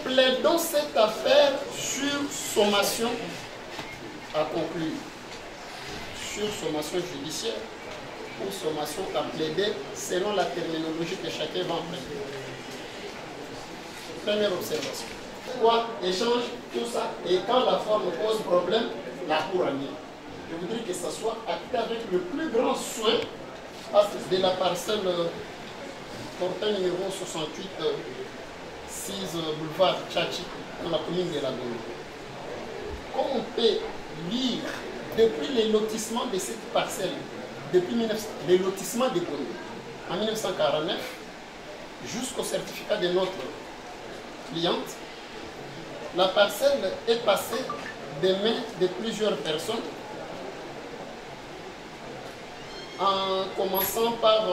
plaidons cette affaire sur sommation à conclure, sur sommation judiciaire ou sommation à plaider selon la terminologie que chacun va emprunter. Première observation. Quoi, échange, tout ça, et quand la forme pose problème, la cour annule. Je voudrais que ça soit acté avec le plus grand soin de la parcelle portant numéro 68 6 boulevard Tchatchi dans la commune de la Gombe. Comme on peut lire depuis les lotissements de cette parcelle, depuis les lotissements de Gombe en 1949 jusqu'au certificat de notre cliente, la parcelle est passée des mains de plusieurs personnes, en commençant par,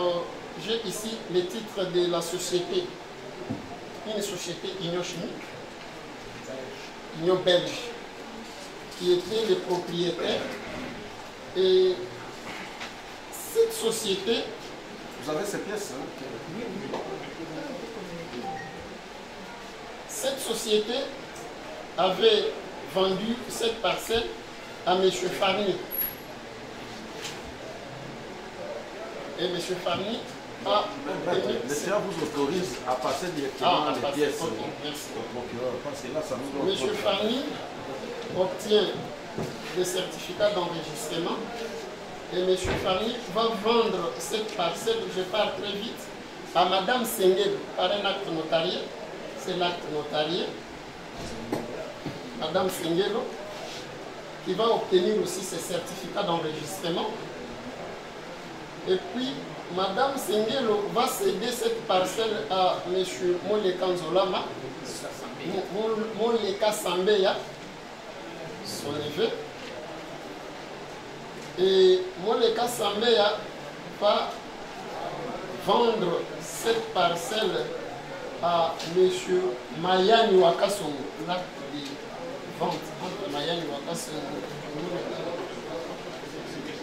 j'ai ici les titres de la société, une société Union Chimique, Union Belge, qui était le propriétaire. Et cette société... Vous avez ces pièces, hein? Cette société avait vendu cette parcelle à M. Farni. Et M. Farni a... L'État vous autorise à passer directement les pièces. Okay, merci. Parce que là, ça nous M. Farni obtient des certificats d'enregistrement et M. Farni va vendre cette parcelle, je pars très vite, à Mme Sengel par un acte notarié. C'est l'acte notarié. Mme Sengelo, qui va obtenir aussi ses certificats d'enregistrement. Et puis, Mme Sengelo va céder cette parcelle à M. Moleka Nzolama, Moleka Sambeya, son neveu. Et Moleka Sambeya va vendre cette parcelle à M. Mayani Wakasongo, l'acte de vente entre Mayani Wakasongo.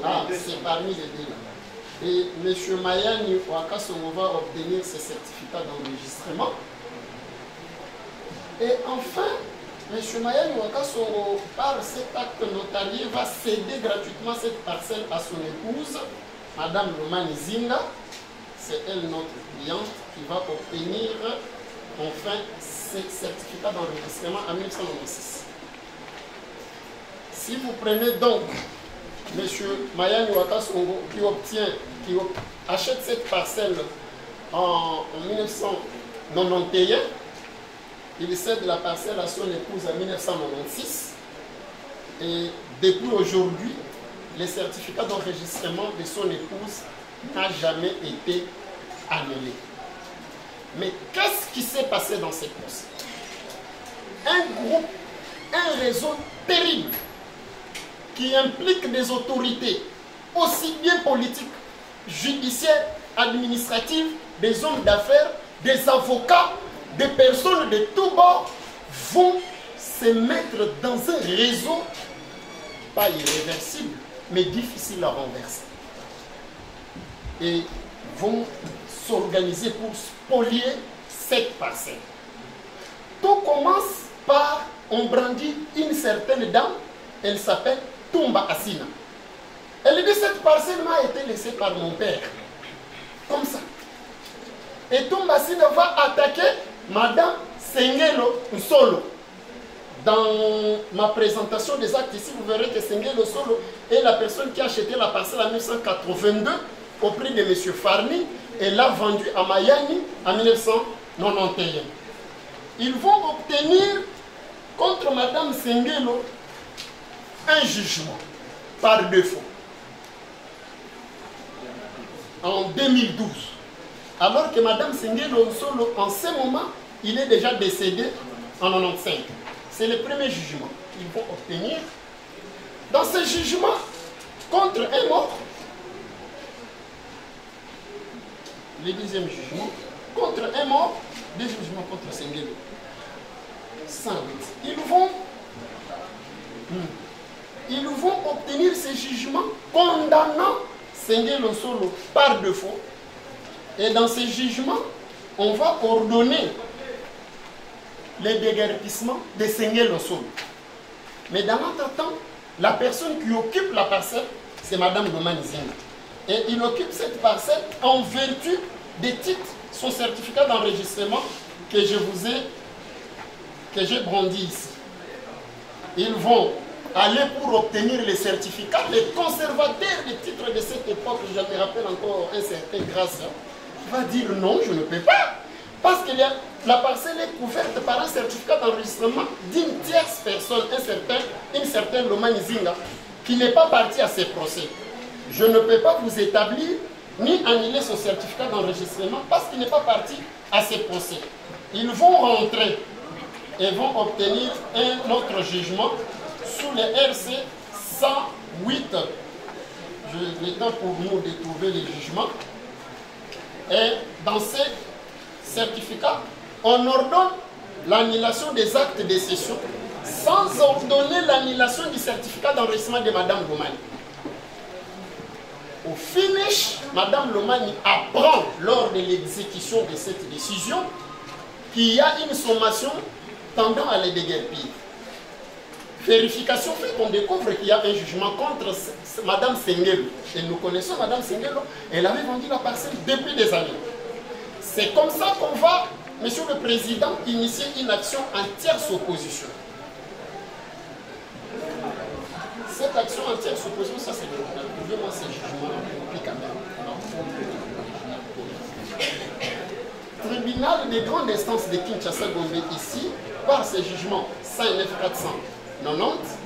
Ah, c'est parmi les deux là. Et M. Mayani Wakasongo va obtenir ses certificats d'enregistrement. Et enfin, M. Mayani Wakasongo, par cet acte notarié, va céder gratuitement cette parcelle à son épouse, Mme Romani Zinga. C'est elle, notre cliente, qui va obtenir enfin ses certificats d'enregistrement en 1996. Si vous prenez donc M. Mayani Wakasongo qui achète cette parcelle en 1991, il cède la parcelle à son épouse en 1996 et depuis aujourd'hui, les certificats d'enregistrement de son épouse n'a jamais été annulé. Mais qu'est-ce qui s'est passé dans cette procès? Un groupe, un réseau terrible qui implique des autorités aussi bien politiques, judiciaires, administratives, des hommes d'affaires, des avocats, des personnes de tous bords vont se mettre dans un réseau pas irréversible, mais difficile à renverser. Et vont s'organiser pour spolier cette parcelle. Tout commence par, on brandit une certaine dame, elle s'appelle Tumba Asina. Elle dit, cette parcelle m'a été laissée par mon père. Comme ça. Et Tumba Asina va attaquer Madame Sengelo Nsolo. Dans ma présentation des actes ici, vous verrez que Sengelo Nsolo est la personne qui a acheté la parcelle en 1982 au prix de M. Farni et l'a vendue à Mayani en 1991. Ils vont obtenir contre Mme Sengelo un jugement par défaut en 2012. Alors que Mme Sengelo Nsolo, en ce moment, il est déjà décédé en 1995. C'est le premier jugement qu'ils vont obtenir. Dans ce jugement, contre un mort, le deuxième jugement, contre un mort, deux jugements contre Sengelo. 108. Ils vont obtenir ces jugements condamnant Sengelo Nsolo par défaut. Et dans ces jugements, on va ordonner le déguerpissement de Sengelo Solo. Mais dans notre temps, la personne qui occupe la parcelle, c'est Madame Lomani Zinga. Et il occupe cette parcelle en vertu des titres, son certificat d'enregistrement que j'ai brandi ici. Ils vont aller pour obtenir les certificats. Les conservateurs des titres de cette époque, je me rappelle encore un certain Gracia, va dire non, je ne peux pas. Parce que la parcelle est couverte par un certificat d'enregistrement d'une tierce personne, une certaine Lomani Zinga, qui n'est pas partie à ces procès. Je ne peux pas vous établir ni annuler son certificat d'enregistrement parce qu'il n'est pas parti à ces procès. Ils vont rentrer et vont obtenir un autre jugement sous le RC 108. Le temps pour nous de trouver les jugements. Et dans ces certificats, on ordonne l'annulation des actes de cession sans ordonner l'annulation du certificat d'enregistrement de Mme Lomani. Au finish, Mme Lomani apprend lors de l'exécution de cette décision qu'il y a une sommation tendant à les déguerpir. Vérification faite, on découvre qu'il y a un jugement contre Mme Sengelo. Et nous connaissons Mme Sengelo, elle avait vendu la parcelle depuis des années. C'est comme ça qu'on va, Monsieur le Président, initier une action en tierce opposition. Cette action en tierce opposition, ça c'est le tribunal. Prouvez-moi ces jugements quand même. Tribunal des grandes instances de Kinshasa Gombe ici, par ces jugements 59490,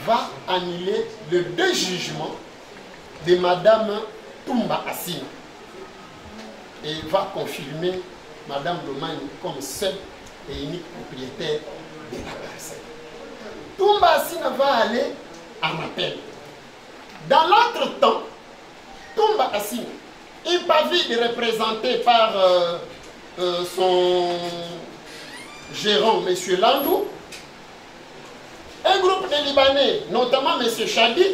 va annuler le deux jugements de Madame Toumba Assina et va confirmer Madame Lomani comme seule et unique propriétaire de la parcelle. Toumba Assina va aller en appel. Dans l'autre temps, Toumba Assina, impavide représenté par son gérant, M. Landou, un groupe de Libanais, notamment M. Chadi,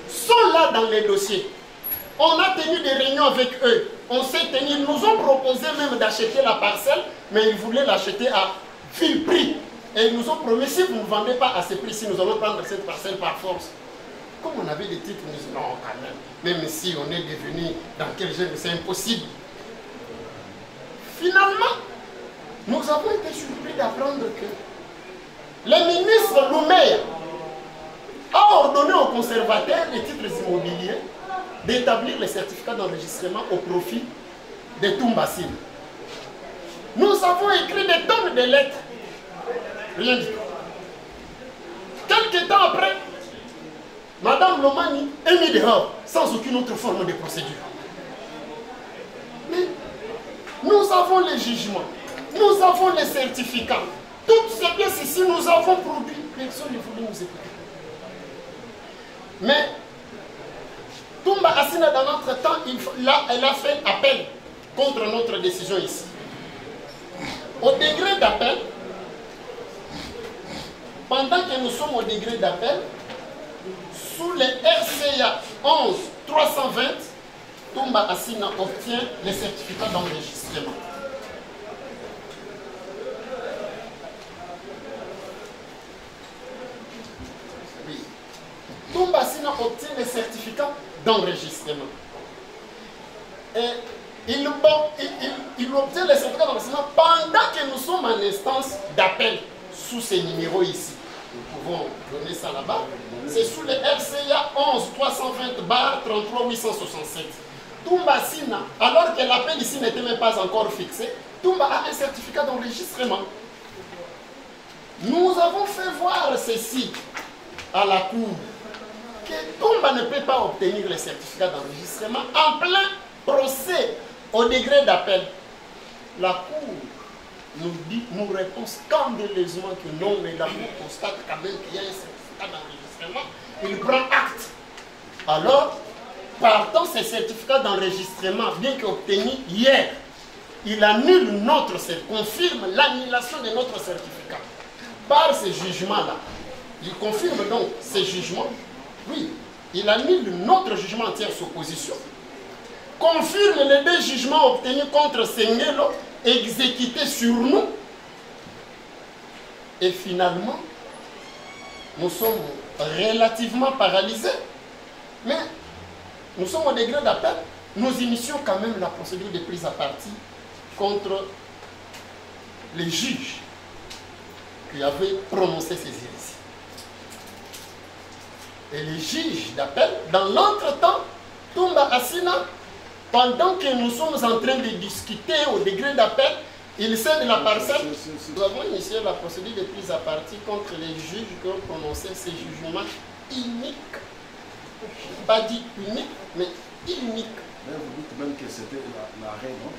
sont là dans les dossiers. On a tenu des réunions avec eux. On s'est tenu, ils nous ont proposé même d'acheter la parcelle, mais ils voulaient l'acheter à vil prix. Et ils nous ont promis, si vous ne vendez pas à ce prix-ci, nous allons prendre cette parcelle par force. Comme on avait des titres, nous disons non, quand même. Même si on est devenu dans quel genre, c'est impossible. Finalement, nous avons été surpris d'apprendre que le ministre Loumeya a ordonné aux conservateurs des titres immobiliers d'établir les certificats d'enregistrement au profit de Toumba Assina. Nous avons écrit des tonnes de lettres. Rien du tout. Quelques temps après, Madame Lomani est mise dehors sans aucune autre forme de procédure. Mais nous avons les jugements, nous avons les certificats. Toutes ces pièces ici, nous avons produit. Personne ne voulait nous écouter. Mais Toumba Assina, dans notre temps, elle a fait appel contre notre décision ici. Au degré d'appel, pendant que nous sommes au degré d'appel, sous les RCA 11-320, Toumba Assina obtient les certificats d'enregistrement. Oui. Toumba Assina obtient les certificats d'enregistrement. Et il obtient les certificats d'enregistrement pendant que nous sommes en instance d'appel sous ces numéros ici. Nous pouvons donner ça là-bas. C'est sous les RCA 11-320-33-867. Toumba Assina, alors que l'appel ici n'était même pas encore fixé, Toumba a un certificat d'enregistrement. Nous avons fait voir ceci à la Cour, que Toumba ne peut pas obtenir le certificat d'enregistrement en plein procès au degré d'appel. La Cour nous répond scandaleusement que non, mais la Cour constate quand même qu'il y a un certificat d'enregistrement. Il prend acte. Alors, partant ces certificats d'enregistrement, bien qu'obtenus hier, il annule notre certificat, confirme l'annulation de notre certificat. Par ces jugements-là, il confirme donc ces jugements. Oui, il annule notre jugement en tierce opposition. Confirme les deux jugements obtenus contre Sengelo, exécutés sur nous. Et finalement, nous sommes relativement paralysés. Mais nous sommes au degré d'appel. Nous initions quand même la procédure de prise à partie contre les juges qui avaient prononcé ces hérésies. Et les juges d'appel, dans l'entretemps, Toumba Assina, pendant que nous sommes en train de discuter au degré d'appel, il cède la parcelle. Nous avons initié la procédure de prise à partie contre les juges qui ont prononcé ces jugements uniques. Pas dit unique, mais unique. Mais vous dites même que c'était l'arrêt, non?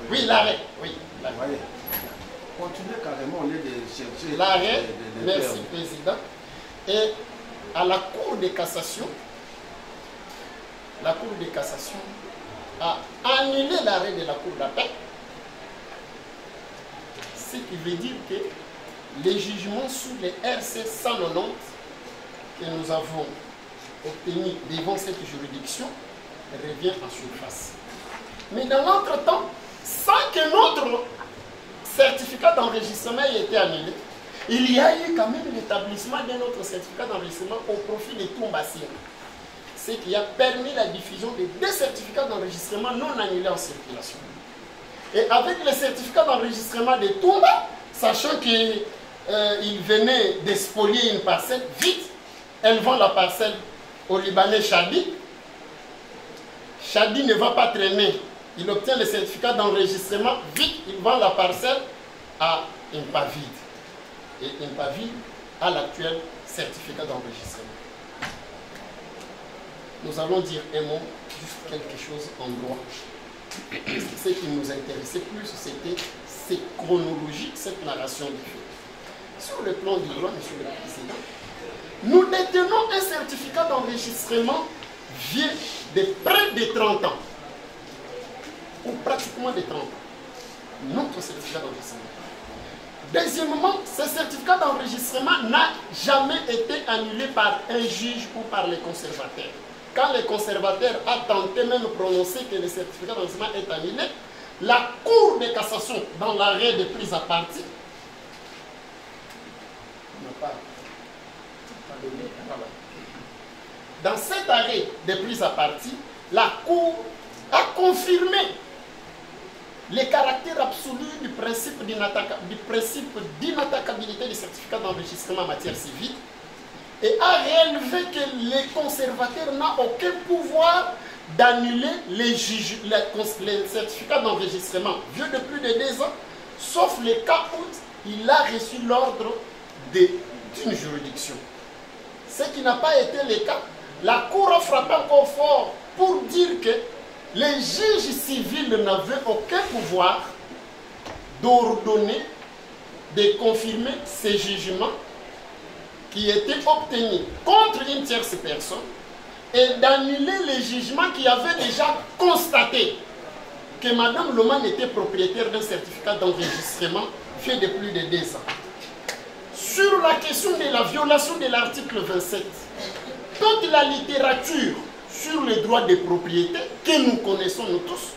Oui, l'arrêt. Oui, voyez. Continuez carrément, on est de chercher. L'arrêt, merci Président. Et à la Cour de cassation, la Cour de cassation a annulé l'arrêt de la Cour d'appel. Ce qui veut dire que les jugements sous les RC 190 que nous avons obtenus devant cette juridiction revient en surface. Mais dans l'entretemps, sans que notre certificat d'enregistrement ait été annulé, il y a eu quand même l'établissement de notre certificat d'enregistrement au profit de Toumba Assina. Ce qui a permis la diffusion de 2 certificats d'enregistrement non annulés en circulation. Et avec le certificat d'enregistrement de Toumba, sachant qu'il venait d'expolier une parcelle, vite, elle vend la parcelle au Libanais Chadi. Chadi ne va pas traîner. Il obtient le certificat d'enregistrement, vite, il vend la parcelle à Impavide. Et Impavide a l'actuel certificat d'enregistrement. Nous allons dire un mot, juste quelque chose en droit. Ce qui nous intéressait plus, c'était ces chronologies, cette narration du fait. Sur le plan du droit, Monsieur le Président, nous détenons un certificat d'enregistrement vieux de près de 30 ans, ou pratiquement de 30 ans. Notre certificat d'enregistrement. Deuxièmement, ce certificat d'enregistrement n'a jamais été annulé par un juge ou par les conservateurs. Quand le conservateur a tenté même de prononcer que le certificat d'enregistrement est annulé, la Cour de cassation, dans l'arrêt de prise à partie, dans cet arrêt de prise à partie, la Cour a confirmé le caractère absolu du principe d'inattaquabilité du certificat d'enregistrement en matière civile et a relevé que les conservateurs n'ont aucun pouvoir d'annuler les certificats d'enregistrement vieux de plus de 2 ans, sauf le cas où il a reçu l'ordre d'une juridiction. Ce qui n'a pas été le cas. La Cour a frappé encore fort pour dire que les juges civils n'avaient aucun pouvoir d'ordonner, de confirmer ces jugements qui étaient obtenus contre une tierce personne et d'annuler les jugements qui avaient déjà constaté que Mme Loman était propriétaire d'un certificat d'enregistrement fait de plus de 2 ans. Sur la question de la violation de l'article 27, toute la littérature sur les droits de propriété que nous connaissons nous tous,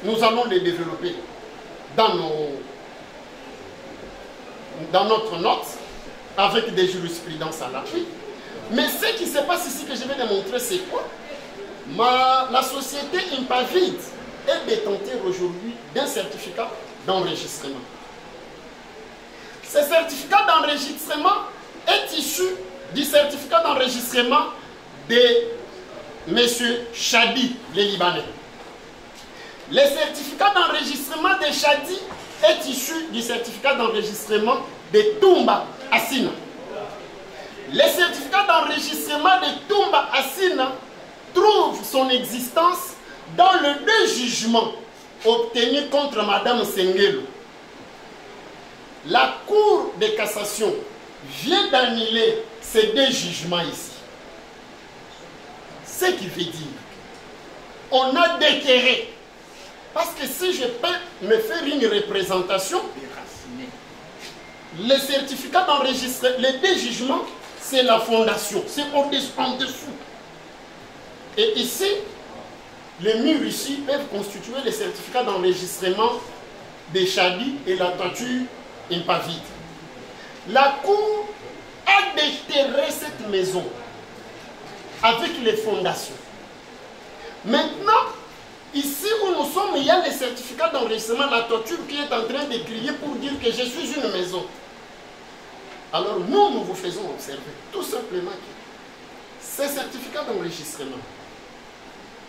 nous allons les développer dans notre note avec des jurisprudences à l'appui. Mais ce qui se passe ici que je vais démontrer, c'est quoi? La société Impavide est détenteur aujourd'hui d'un certificat d'enregistrement. Ce certificat d'enregistrement est issu du certificat d'enregistrement de M. Chadi, les Libanais. Le certificat d'enregistrement de Chadi est issu du certificat d'enregistrement de Toumba Assina. Le certificat d'enregistrement de Toumba Assina trouve son existence dans le 2 jugements obtenus contre Mme Sengelo. La Cour de cassation vient d'annuler ces 2 jugements ici. Ce qui veut dire qu'on a déterré. Parce que si je peux me faire une représentation, le certificat d'enregistrement, les 2 jugements, c'est la fondation, c'est en dessous. Et ici, les murs ici peuvent constituer les certificats d'enregistrement des Chadi et la toiture Impavide. La Cour a déterré cette maison avec les fondations. Maintenant, ici où nous sommes, il y a les certificats d'enregistrement, la torture qui est en train de crier pour dire que je suis une maison. Alors nous vous faisons observer tout simplement que ces certificats d'enregistrement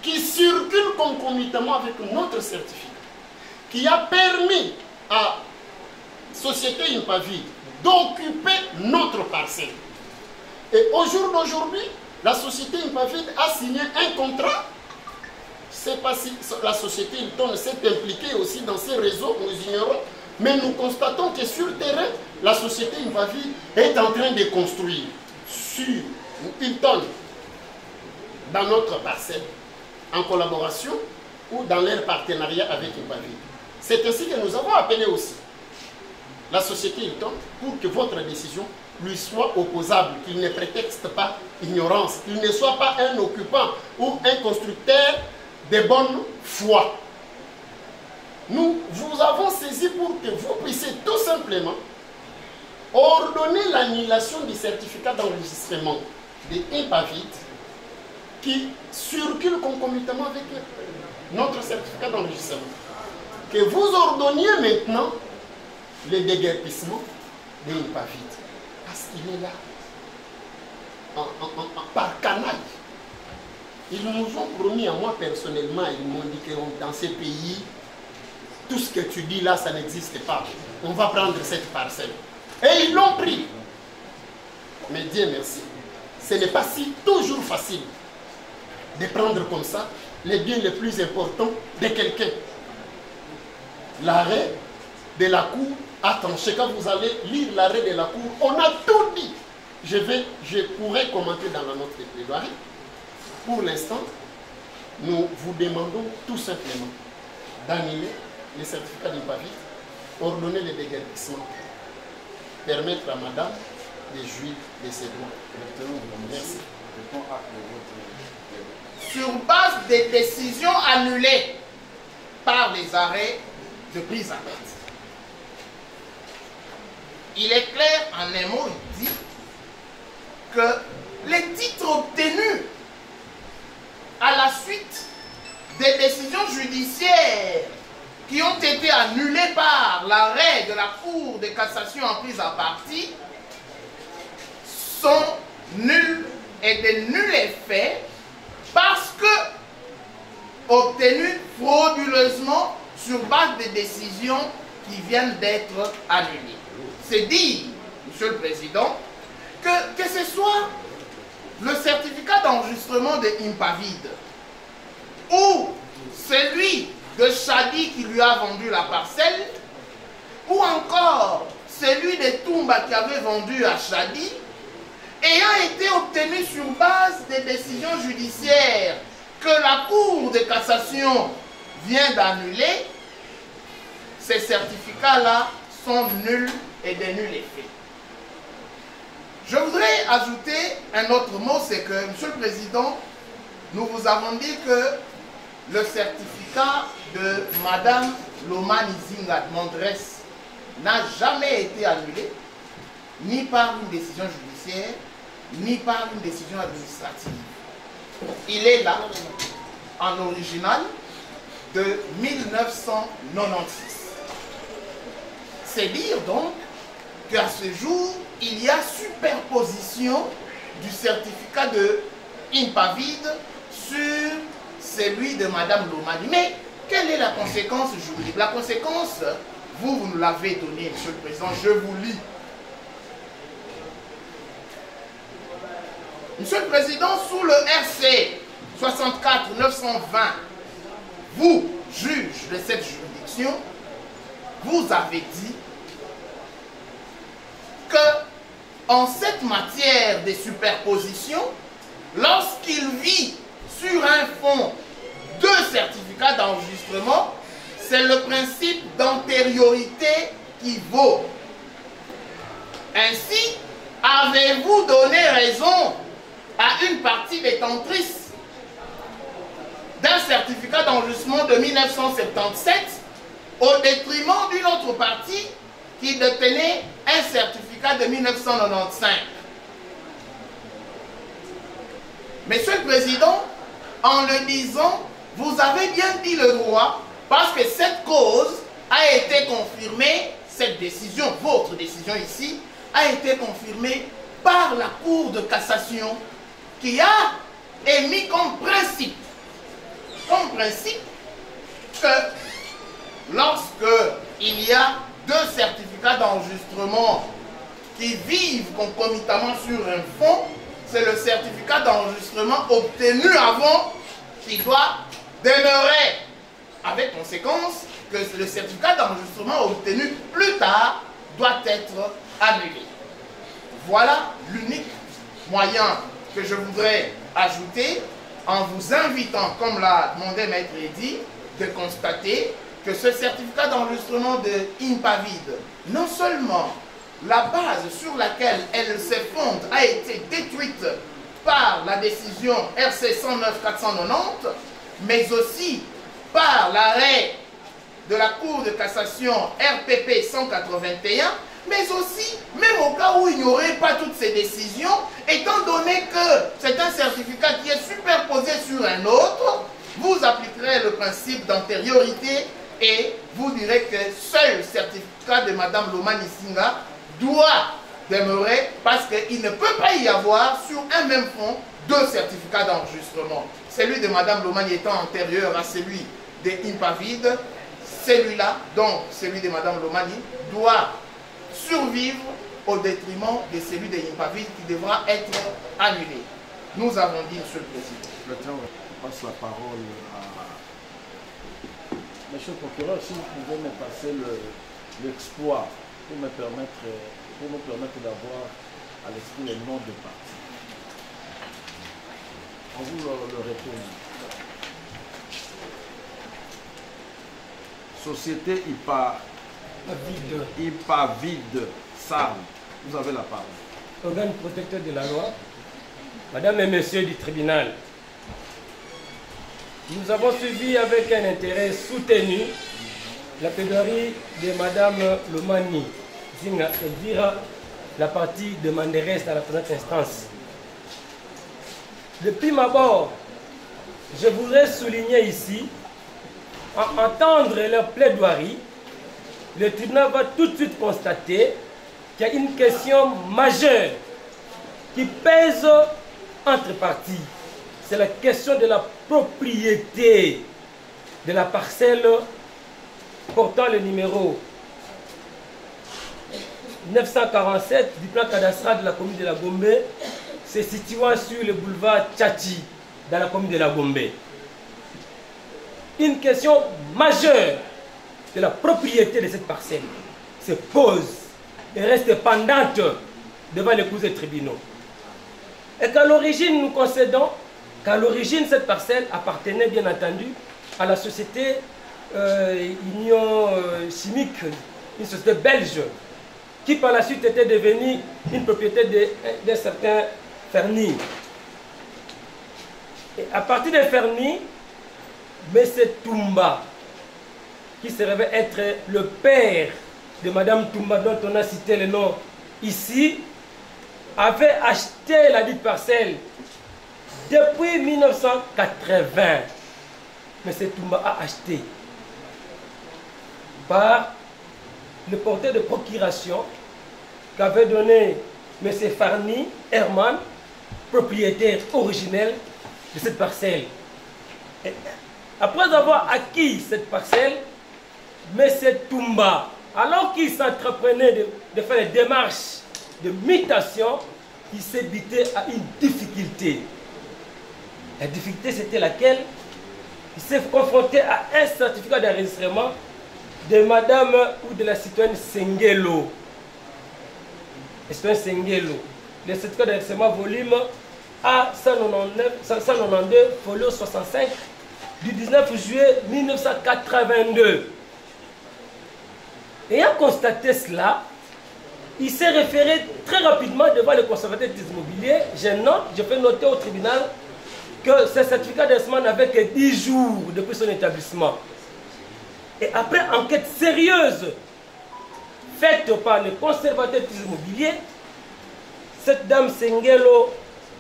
qui circulent concomitamment avec notre certificat, qui a permis à Société Impavide d'occuper notre parcelle. Et au jour d'aujourd'hui, la Société Impavide a signé un contrat. Je ne sais pas si la Société Hilton s'est impliquée aussi dans ces réseaux, nous ignorons, mais nous constatons que sur le terrain, la Société Impavide est en train de construire sur Hilton, dans notre parcelle, en collaboration ou dans leur partenariat avec Impavide. C'est ainsi que nous avons appelé aussi la Société Hilton pour que votre décision lui soit opposable, qu'il ne prétexte pas ignorance, qu'il ne soit pas un occupant ou un constructeur de bonne foi. Nous vous avons saisi pour que vous puissiez tout simplement ordonner l'annulation du certificat d'enregistrement de Impavide qui circule concomitamment avec notre certificat d'enregistrement. Que vous ordonniez maintenant le déguerpissement de Impavide. Parce qu'il est là, par canal. Ils nous ont promis, à moi personnellement, ils m'ont dit que dans ces pays, tout ce que tu dis là, ça n'existe pas. On va prendre cette parcelle. Et ils l'ont pris. Mais Dieu merci, ce n'est pas si toujours facile de prendre comme ça les biens les plus importants de quelqu'un. L'arrêt de la Cour a tranché. Quand vous allez lire l'arrêt de la Cour, on a tout dit. Je pourrais commenter dans la note de plaidoirie. Pour l'instant, nous vous demandons tout simplement d'annuler les certificats d'Impavide, ordonner le déguerpissement, permettre à madame de jouir de ses droits. Merci. Sur base des décisions annulées par les arrêts de prise à perte. Il est clair, en un mot, il dit que les titres obtenus à la suite des décisions judiciaires qui ont été annulées par l'arrêt de la Cour de cassation en prise à partie sont nuls et de nul effet parce que obtenus frauduleusement sur base des décisions qui viennent d'être annulées. C'est dire, Monsieur le Président, que ce soit le certificat d'enregistrement de Impavide ou celui de Chadi qui lui a vendu la parcelle, ou encore celui de Toumba qui avait vendu à Chadi, ayant été obtenu sur base des décisions judiciaires que la Cour de cassation vient d'annuler, ces certificats-là sont nuls et de nul effet. Je voudrais ajouter un autre mot, c'est que, Monsieur le Président, nous vous avons dit que le certificat de Madame Lomani Zinga Mondres n'a jamais été annulé, ni par une décision judiciaire, ni par une décision administrative. Il est là, en original, de 1996. C'est dire donc qu'à ce jour, il y a superposition du certificat de Impavide sur celui de Madame Lomani. Mais quelle est la conséquence juridique? La conséquence, vous nous l'avez donnée, Monsieur le Président, je vous lis. Monsieur le Président, sous le RC 64 920, vous, juge de cette juridiction, vous avez dit que en cette matière de superposition, lorsqu'il vit sur un fond deux certificats d'enregistrement, c'est le principe d'antériorité qui vaut. Ainsi, avez-vous donné raison à une partie détentrice d'un certificat d'enregistrement de 1977 au détriment d'une autre partie qui détenait un certificat certificat de 1995. Monsieur le Président, en le disant, vous avez bien dit le droit, parce que cette cause a été confirmée, cette décision, votre décision ici, a été confirmée par la Cour de cassation qui a émis comme principe que lorsque il y a deux certificats d'enregistrement qui vivent concomitamment sur un fonds, c'est le certificat d'enregistrement obtenu avant qui doit demeurer, avec conséquence que le certificat d'enregistrement obtenu plus tard doit être annulé. Voilà l'unique moyen que je voudrais ajouter en vous invitant, comme l'a demandé Maître Eddy, de constater que ce certificat d'enregistrement de INPAVID, non seulement la base sur laquelle elle se fonde a été détruite par la décision RC 109-490, mais aussi par l'arrêt de la Cour de cassation RPP 181, mais aussi, même au cas où il n'y aurait pas toutes ces décisions, étant donné que c'est un certificat qui est superposé sur un autre, vous appliquerez le principe d'antériorité et vous direz que seul le certificat de Mme Lomani Singa doit demeurer parce qu'il ne peut pas y avoir sur un même fonds deux certificats d'enregistrement. Celui de Mme Lomani étant antérieur à celui de INPAVID, celui-là, donc celui de Mme Lomani, doit survivre au détriment de celui de INPAVID qui devra être annulé. Nous avons dit, Monsieur le Président. Je passe la parole à... Monsieur le procureur, si vous pouvez me passer l'exploit pour me permettre d'avoir à l'esprit les noms de partis. On vous le retourne. Société IPAVID, SARM. Vous avez la parole. Organe protecteur de la loi, Madame et Messieurs du tribunal, nous avons suivi avec un intérêt soutenu la plaidoirie de Madame Lomani Zinga Elvira, la partie demanderesse à la présente instance. Depuis ma bord, je voudrais souligner ici, à entendre leur plaidoirie, le tribunal va tout de suite constater qu'il y a une question majeure qui pèse entre parties. C'est la question de la propriété de la parcelle portant le numéro 947 du plan cadastral de la commune de la Gombe, se situant sur le boulevard Tchachi, dans la commune de la Gombe. Une question majeure de la propriété de cette parcelle se pose et reste pendante devant les cours des tribunaux. Et qu'à l'origine, nous concédons qu'à l'origine, cette parcelle appartenait bien entendu à la société Union Chimique, une société belge, qui par la suite était devenue une propriété d'un certain Ferny. Et à partir de Ferny, M. Toumba, qui se révèle être le père de Mme Toumba, dont on a cité le nom ici, avait acheté la dite parcelle depuis 1980. M. Toumba a acheté par le porteur de procuration qu'avait donné M. Farni Herman, propriétaire originel de cette parcelle. Et après avoir acquis cette parcelle, M. Toumba, alors qu'il s'entreprenait de faire les démarches de mutation, il s'est buté à une difficulté. La difficulté, c'était laquelle? Il s'est confronté à un certificat d'enregistrement de madame ou de la citoyenne Sengelo. Le certificat d'enregistrement volume A192, folio 65, du 19 juillet 1982. Ayant constaté cela, il s'est référé très rapidement devant le conservateur des immobiliers. Je fais noter au tribunal que ce certificat d'enregistrement n'avait que 10 jours depuis son établissement. Et après enquête sérieuse, faite par le conservateur du immobilier, cette dame Sengelo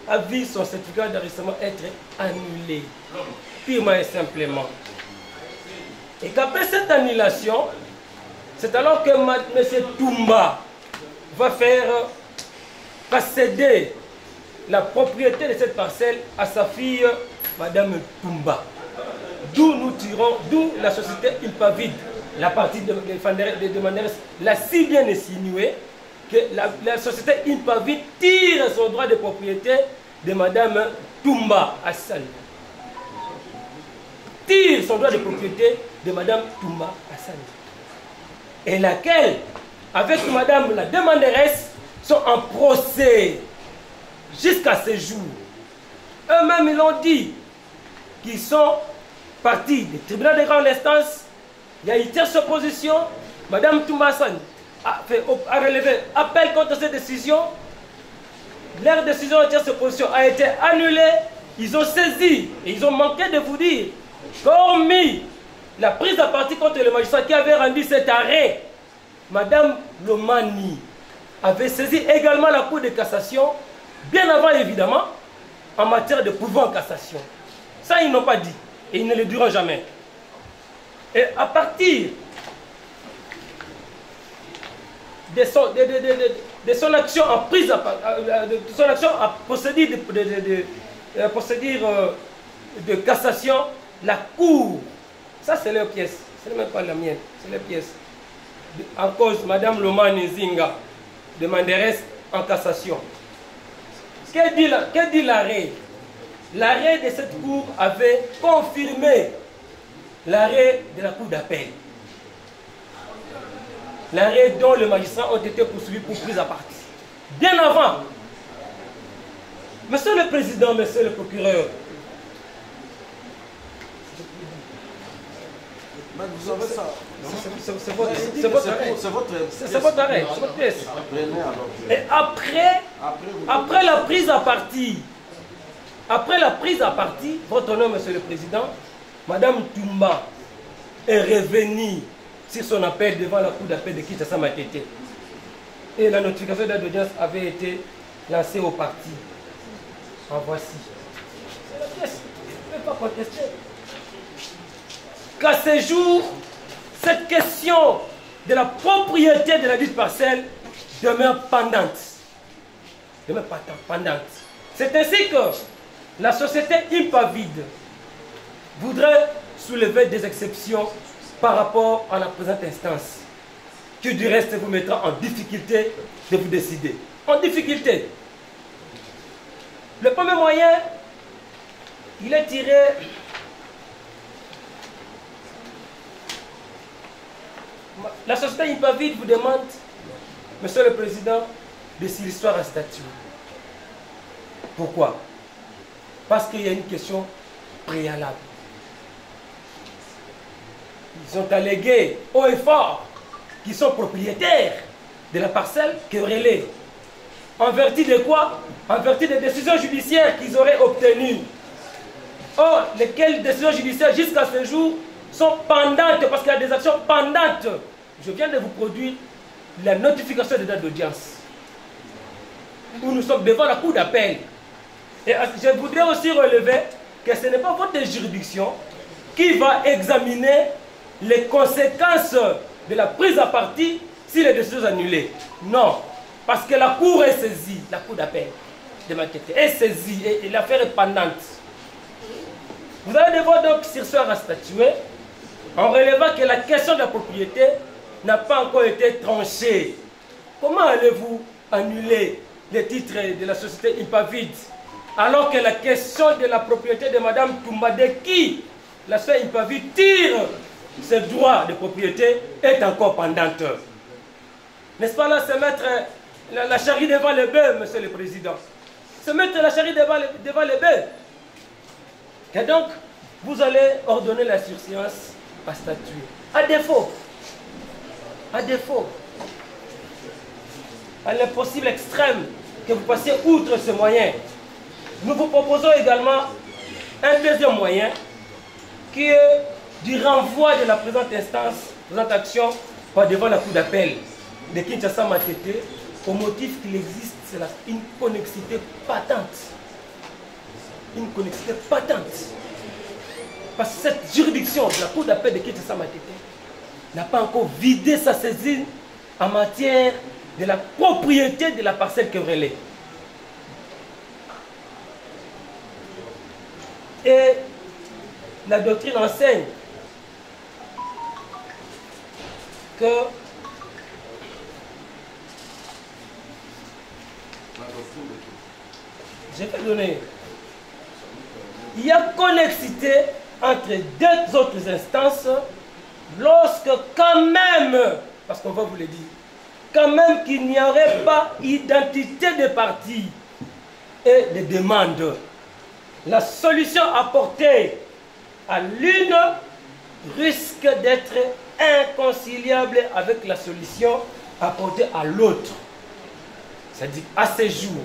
a vu son certificat d'enregistrement être annulé, purement et simplement. Et qu'après cette annulation, c'est alors que M. Toumba va faire céder la propriété de cette parcelle à sa fille, Mme Toumba. D'où la société Impavide, la partie de Manderes, l'a si bien insinué que la société Impavide tire son droit de propriété de Mme Toumba Hassan. Tire son droit de propriété de Mme Toumba Hassan. Et laquelle, avec Mme la demanderesse, sont en procès jusqu'à ce jour. Eux-mêmes, ils l'ont dit, qu'ils sont partis du tribunal de grande instance. Il y a une tierce opposition. Mme Toumba Hassan a relevé appel contre cette décision. Leur décision de tierce opposition a été annulée. Ils ont saisi et ils ont manqué de vous dire qu'hormis la prise à partie contre le magistrat qui avait rendu cet arrêt, Mme Lomani avait saisi également la Cour de cassation, bien avant évidemment, en matière de pouvoir en cassation. Ça, ils n'ont pas dit, et ils ne le diront jamais. Et à partir de son action en prise, de son action à procédure de cassation, la Cour, ça c'est leur pièce, ce n'est même pas la mienne, c'est leur pièce. En cause, Mme Lomani Zinga de Manderes en cassation. Que dit l'arrêt? L'arrêt de cette cour avait confirmé l'arrêt de la cour d'appel. L'arrêt dont les magistrats ont été poursuivis pour prise à partie. Bien avant. Monsieur le Président, Monsieur le Procureur, vous avez ça. C'est votre arrêt. C'est votre pièce. Et après la prise à partie, votre nom, Monsieur le Président, Mme Toumba est revenue sur son appel devant la cour d'appel de Kinshasa Matete. Et la notification d'audience avait été lancée au parti. En voici. C'est la pièce. Je ne peux pas contester. Qu'à ce jour, cette question de la propriété de la dite parcelle demeure pendante. C'est ainsi que la société Impavide voudrait soulever des exceptions par rapport à la présente instance, qui du reste vous mettra en difficulté de vous décider. En difficulté. Le premier moyen, il est tiré la société Impavide vous demande, Monsieur le Président, de si l'histoire à statuer. Pourquoi? Parce qu'il y a une question préalable. Ils ont allégué haut et fort qu'ils sont propriétaires de la parcelle querellée. En vertu de quoi? En vertu des décisions judiciaires qu'ils auraient obtenues. Or, lesquelles décisions judiciaires jusqu'à ce jour sont pendantes, parce qu'il y a des actions pendantes. Je viens de vous produire la notification des dates d'audience, où nous sommes devant la cour d'appel. Et je voudrais aussi relever que ce n'est pas votre juridiction qui va examiner les conséquences de la prise à partie si les décisions sont annulées. Non, parce que la cour est saisie, la cour d'appel de Matete est saisie et l'affaire est pendante. Vous allez devoir donc surseoir à statuer en relevant que la question de la propriété n'a pas encore été tranchée. Comment allez-vous annuler les titres de la société Impavide alors que la question de la propriété de Mme Toumba, de qui la société Impavide tire ses droits de propriété, est encore pendante? N'est-ce pas là, se mettre la charrue devant le bœuf, Monsieur le Président? Se mettre la charrue devant le bœuf. Et donc, vous allez ordonner la surséance à statuer. À défaut, à l'impossible extrême que vous passiez outre ce moyen, nous vous proposons également un deuxième moyen qui est du renvoi de la présente instance, présente action par devant la cour d'appel. de Kinshasa Matete au motif qu'il existe une connexité patente. Une connexité patente. Parce que cette juridiction de la Cour d'appel de Kinshasa Matete n'a pas encore vidé sa saisine en matière de la propriété de la parcelle querellée. Et la doctrine enseigne que je vais donner. Il y a connexité entre deux autres instances lorsque quand même, parce qu'on va vous le dire, quand même qu'il n'y aurait pas identité des parties et des demandes. La solution apportée à l'une risque d'être inconciliable avec la solution apportée à l'autre. C'est-à-dire à ce jour.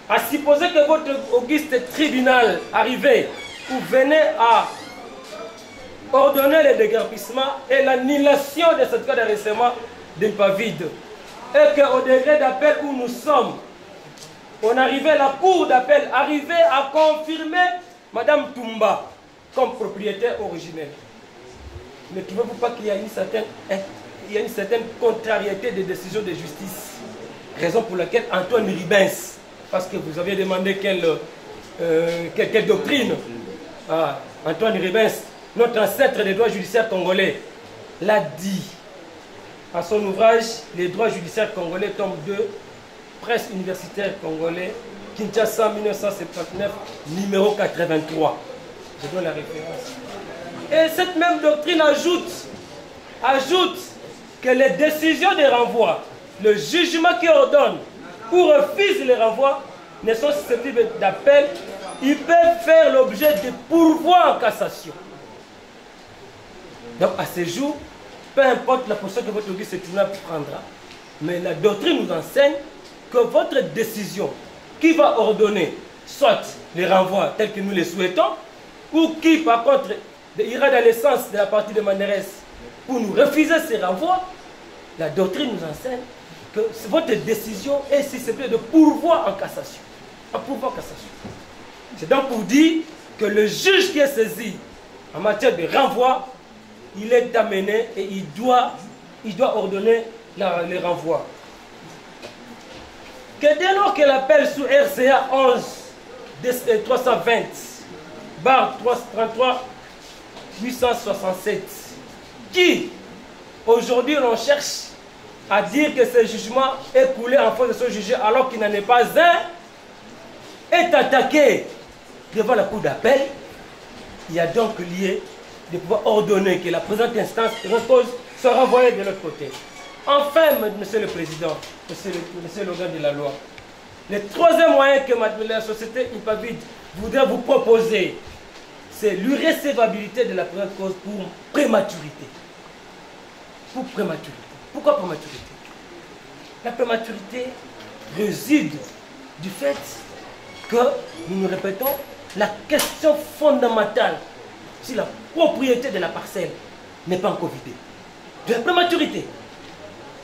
À supposer que votre auguste tribunal arrivé, vous venez à ordonner le déguerpissement et l'annulation de ce cas d'arrêtement d'un pas vide. Et qu'au degré d'appel où nous sommes, on arrivait, la cour d'appel arrivait à confirmer Madame Toumba comme propriétaire originelle. Ne trouvez-vous pas qu'il y a une certaine contrariété des décisions de justice? Raison pour laquelle Antoine Ribens, parce que vous aviez demandé quelle doctrine, Antoine Ribens, notre ancêtre des droits judiciaires congolais, l'a dit à son ouvrage Les droits judiciaires congolais, tome 2, presse universitaire congolais, Kinshasa 1979, numéro 83. Je donne la référence. Et cette même doctrine ajoute que les décisions de renvoi, le jugement qui ordonne ou refuse les renvois, ne sont susceptibles d'appel. Ils peuvent faire l'objet de pourvoi en cassation. Donc à ce jour, peu importe la position que votre auguste tribunal prendra, mais la doctrine nous enseigne que votre décision qui va ordonner soit les renvois tels que nous les souhaitons, ou qui par contre ira dans le sens de la partie de Manérès pour nous refuser ces renvois, la doctrine nous enseigne que votre décision est susceptible de pourvoi en cassation. En pourvoi en cassation. C'est donc pour dire que le juge qui est saisi en matière de renvoi, il est amené et il doit ordonner les renvois. Que dès lors que l'appel sous RCA 11 320 barre 333 867, qui aujourd'hui l'on cherche à dire que ce jugement est coulé en force de ce jugé alors qu'il n'en est pas un, est attaqué devant la cour d'appel, il y a donc lieu de pouvoir ordonner que la présente instance repose soit renvoyée de l'autre côté. Enfin, Monsieur le Président, Monsieur l'organe de la loi, le troisième moyen que la société Impavide voudrait vous proposer, c'est l'irrécevabilité de la présente cause pour prématurité. Pour prématurité. Pourquoi prématurité? La prématurité réside du fait que, nous répétons, la question fondamentale sur la propriété de la parcelle n'est pas encore vidée. De la prématurité.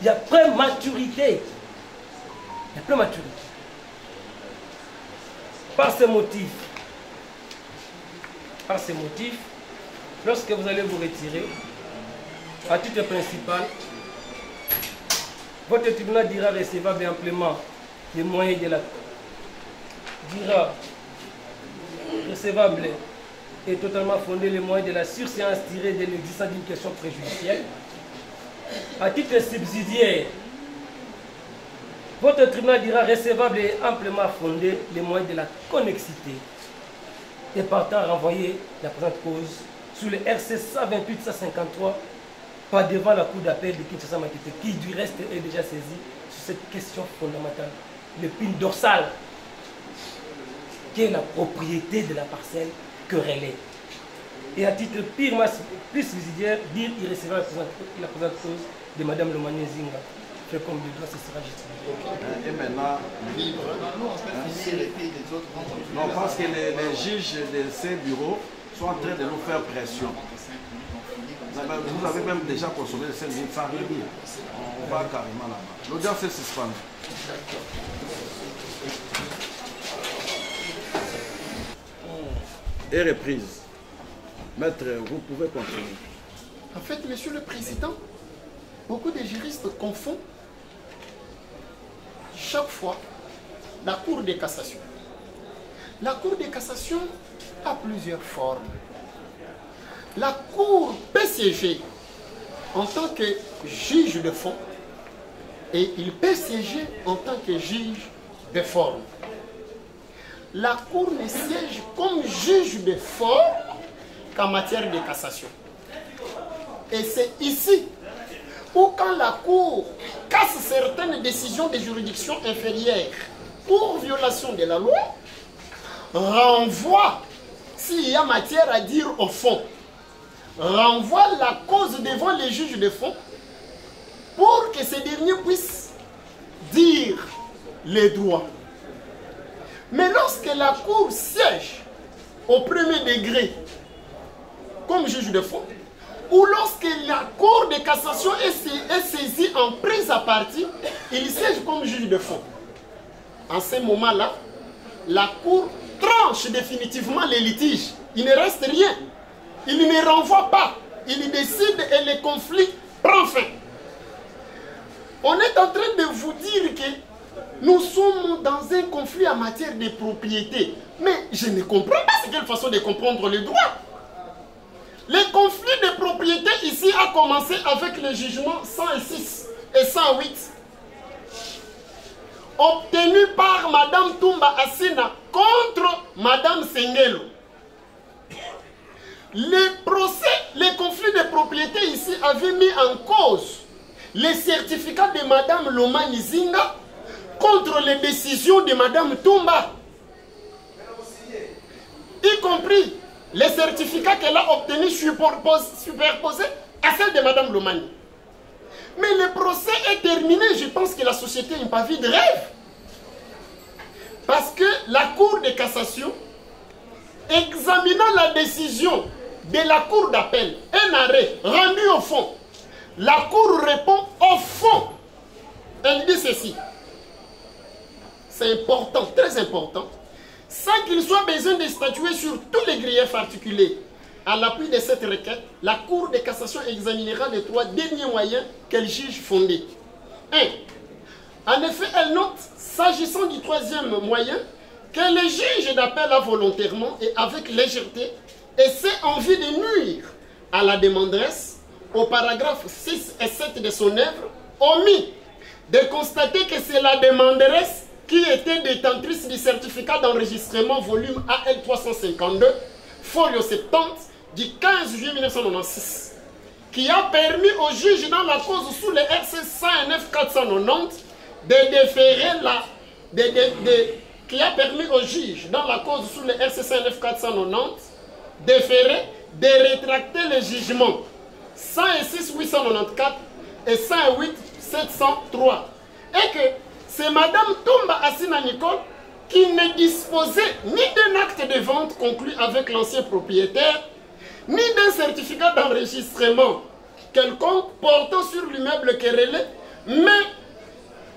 Il y a prématurité. Il y a prématurité. Par ces motifs, lorsque vous allez vous retirer, à titre principal, votre tribunal dira recevable et amplement les moyens de la... dira recevable et totalement fondé les moyens de la surséance tirée de l'existence d'une question préjudicielle. À titre subsidiaire, votre tribunal dira recevable et amplement fondé les moyens de la connexité et partant renvoyer la présente cause sous le RC 128-153 pas devant la cour d'appel de Kinshasa Matete, qui du reste est déjà saisi sur cette question fondamentale, l'épine dorsale, qui est la propriété de la parcelle querellée. Et à titre plus subsidiaire, dire irrécevable la présente cause de Mme Lomanie Zinga. Fait comme du droit, ce sera justifié. Et maintenant, non, parce que les juges de ces bureaux sont en train de nous faire pression. Vous avez même déjà consommé les 5 minutes sans rien dire. On va carrément là-bas. L'audience est suspendue. Et reprise. Maître, vous pouvez continuer. En fait, Monsieur le Président, beaucoup de juristes confondent chaque fois la Cour de cassation. La Cour de cassation a plusieurs formes. La Cour peut siéger en tant que juge de fond et il peut siéger en tant que juge de forme. La Cour ne siège comme juge de forme qu'en matière de cassation. Et c'est ici où quand la Cour casse certaines décisions des juridictions inférieures pour violation de la loi, renvoie, s'il y a matière à dire au fond, renvoie la cause devant les juges de fond pour que ces derniers puissent dire les droits. Mais lorsque la Cour siège au premier degré comme juge de fond, ou lorsque la Cour de cassation est saisie en prise à partie, il siège comme juge de fond. En ce moment-là, la Cour tranche définitivement les litiges. Il ne reste rien. Il ne renvoie pas. Il décide et le conflit prend fin. On est en train de vous dire que nous sommes dans un conflit en matière de propriété. Mais je ne comprends pas c'est quelle façon de comprendre le droit. Le conflit de propriété ici a commencé avec le jugement 106 et 108 obtenu par Madame Toumba Assina contre Madame Sengelo. Le conflit de propriété ici avait mis en cause les certificats de Madame Loma Nizinga contre les décisions de Madame Toumba, y compris les certificats qu'elle a obtenus superposés à celles de Madame Lomani. Mais le procès est terminé. Je pense que la société n'a pas vu de rêve. Parce que la Cour de cassation, examinant la décision de la Cour d'appel, un arrêt rendu au fond, la Cour répond au fond. Elle dit ceci. C'est important, très important. Sans qu'il soit besoin de statuer sur tous les griefs articulés. À l'appui de cette requête, la Cour de cassation examinera les 3 derniers moyens qu'elle juge fondés. 1. En effet, elle note, s'agissant du 3e moyen, que le juge d'appel a volontairement et avec légèreté essaie envie de nuire à la demanderesse, au paragraphe 6 et 7 de son œuvre, omis de constater que c'est la demanderesse qui était détentrice du certificat d'enregistrement volume AL 352, folio 70, du 15 juillet 1996, qui a permis au juge dans la cause sous le RC 109 490 de déférer qui a permis au juge dans la cause sous le RC 109 490 de rétracter le jugement 106 894 et 108 703 et que c'est Madame Toumba Assina Nicole qui ne disposait ni d'un acte de vente conclu avec l'ancien propriétaire, ni d'un certificat d'enregistrement quelconque portant sur l'immeuble querellé, mais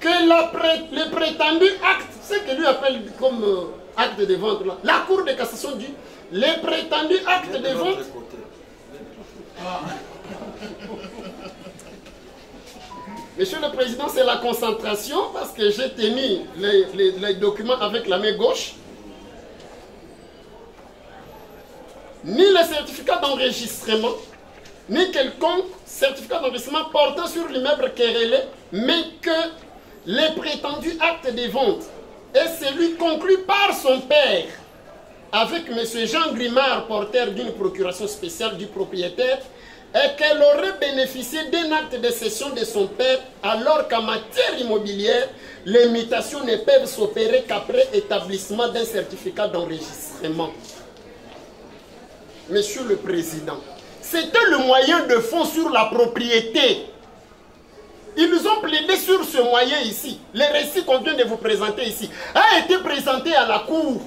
que le prétendu acte, ce que lui appelle comme acte de vente, là, la Cour de cassation dit, le prétendu acte de vente... Monsieur le Président, c'est la concentration parce que j'ai tenu les documents avec la main gauche. Ni le certificat d'enregistrement, ni quelconque certificat d'enregistrement portant sur l'immeuble querellé, mais que les prétendus actes de vente est celui conclu par son père avec M. Jean Grimard, porteur d'une procuration spéciale du propriétaire, et qu'elle aurait bénéficié d'un acte de cession de son père, alors qu'en matière immobilière, les mutations ne peuvent s'opérer qu'après établissement d'un certificat d'enregistrement. Monsieur le Président, c'était le moyen de fond sur la propriété. Ils nous ont plaidé sur ce moyen ici. Le récit qu'on vient de vous présenter ici a été présenté à la Cour.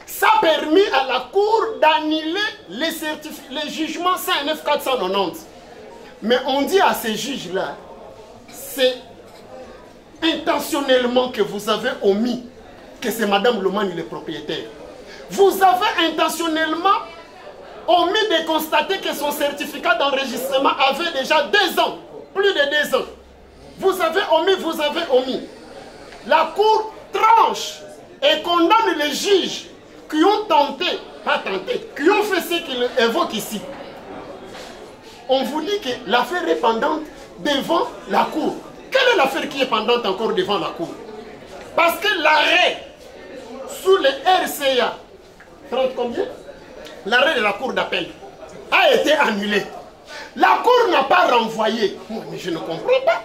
Ça a permis à la Cour d'annuler les jugements 59490. Mais on dit à ces juges-là, c'est intentionnellement que vous avez omis que c'est Madame Lomani le propriétaire. Vous avez intentionnellement omis de constater que son certificat d'enregistrement avait déjà 2 ans, plus de 2 ans. Vous avez omis. La Cour tranche et condamne les juges qui ont qui ont fait ce qu'il évoque ici. On vous dit que l'affaire est pendante devant la Cour. Quelle est l'affaire qui est pendante encore devant la Cour? Parce que l'arrêt sous le RCA 30 combien? L'arrêt de la Cour d'appel a été annulé. La Cour n'a pas renvoyé. Mais je ne comprends pas.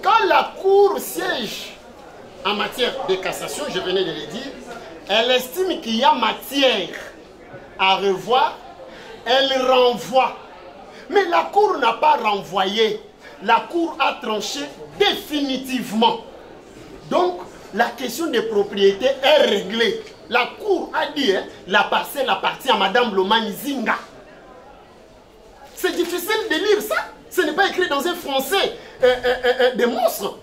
Quand la Cour siège en matière de cassation, je venais de le dire, elle estime qu'il y a matière à revoir, elle renvoie. Mais la Cour n'a pas renvoyé. La Cour a tranché définitivement. Donc, la question des propriétés est réglée. La Cour a dit, la parcelle appartient à Madame Lomani Zinga. C'est difficile de lire ça. Ce n'est pas écrit dans un français des monstres.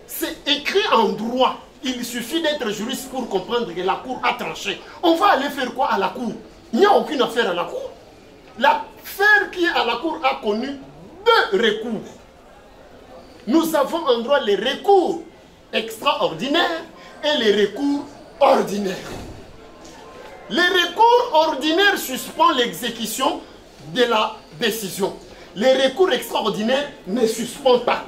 C'est écrit en droit. Il suffit d'être juriste pour comprendre que la Cour a tranché. On va aller faire quoi à la Cour? Il n'y a aucune affaire à la Cour. L'affaire qui est à la Cour a connu 2 recours. Nous avons en droit les recours extraordinaires et les recours ordinaires. Les recours ordinaires suspendent l'exécution de la décision. Les recours extraordinaires ne suspendent pas.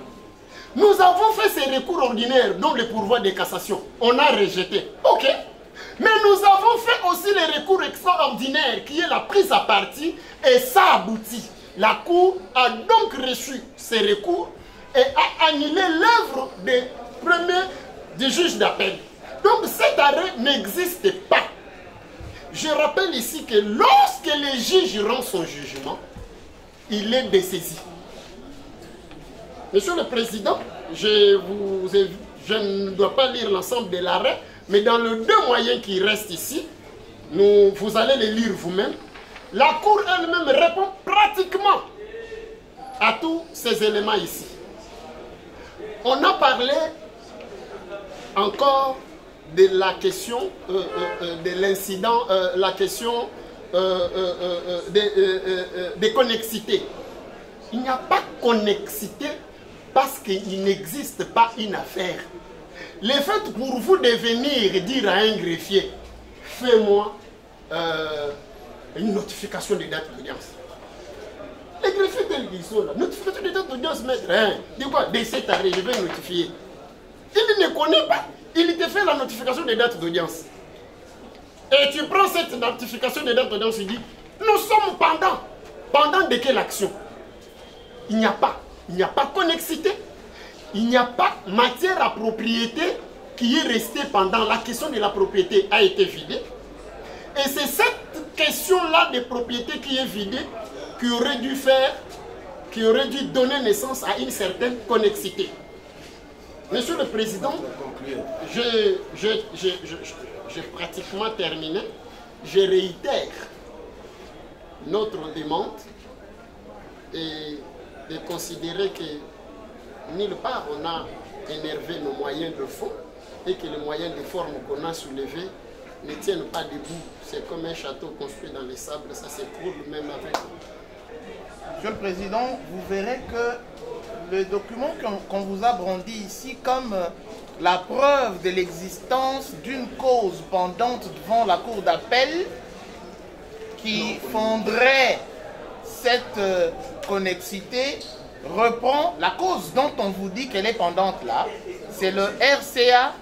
Nous avons fait ces recours ordinaires, dont le pourvoi de cassation. On a rejeté. Ok. Mais nous avons fait aussi les recours extraordinaires, qui est la prise à partie, et ça aboutit. La Cour a donc reçu ces recours et a annulé l'œuvre du juge d'appel. Donc cet arrêt n'existe pas. Je rappelle ici que lorsque le juge rend son jugement, il est dessaisi. Monsieur le Président, je ne dois pas lire l'ensemble de l'arrêt, mais dans les 2 moyens qui restent ici, vous allez les lire vous-même. La Cour elle-même répond pratiquement à tous ces éléments ici. On a parlé encore de la question de l'incident, la question de connexité. Il n'y a pas de connexité parce qu'il n'existe pas une affaire. Le fait pour vous de venir dire à un greffier, fais-moi une notification de date d'audience. Les greffiers tels qu'ils sont là, notification de date d'audience, maître, hein, dis quoi, de cet arrêt, je vais notifier. Il ne connaît pas, il te fait la notification de date d'audience. Et tu prends cette notification de date d'audience, il dit, nous sommes pendant de quelle action? Il n'y a pas connexité, il n'y a pas matière à propriété qui est restée pendant. La question de la propriété a été vidée. Et c'est cette question-là de propriété qui est vidée qui aurait dû donner naissance à une certaine connexité. Monsieur le Président, j'ai pratiquement terminé. Je réitère notre demande et de considérer que nulle part on a énervé nos moyens de fond et que les moyens de forme qu'on a soulevés ne tiennent pas debout. C'est comme un château construit dans les sables, ça s'écroule même avec. Monsieur le Président, vous verrez que le document qu'on vous a brandi ici comme la preuve de l'existence d'une cause pendante devant la Cour d'appel qui fonderait cette connexité reprend la cause dont on vous dit qu'elle est pendante là. C'est le RCA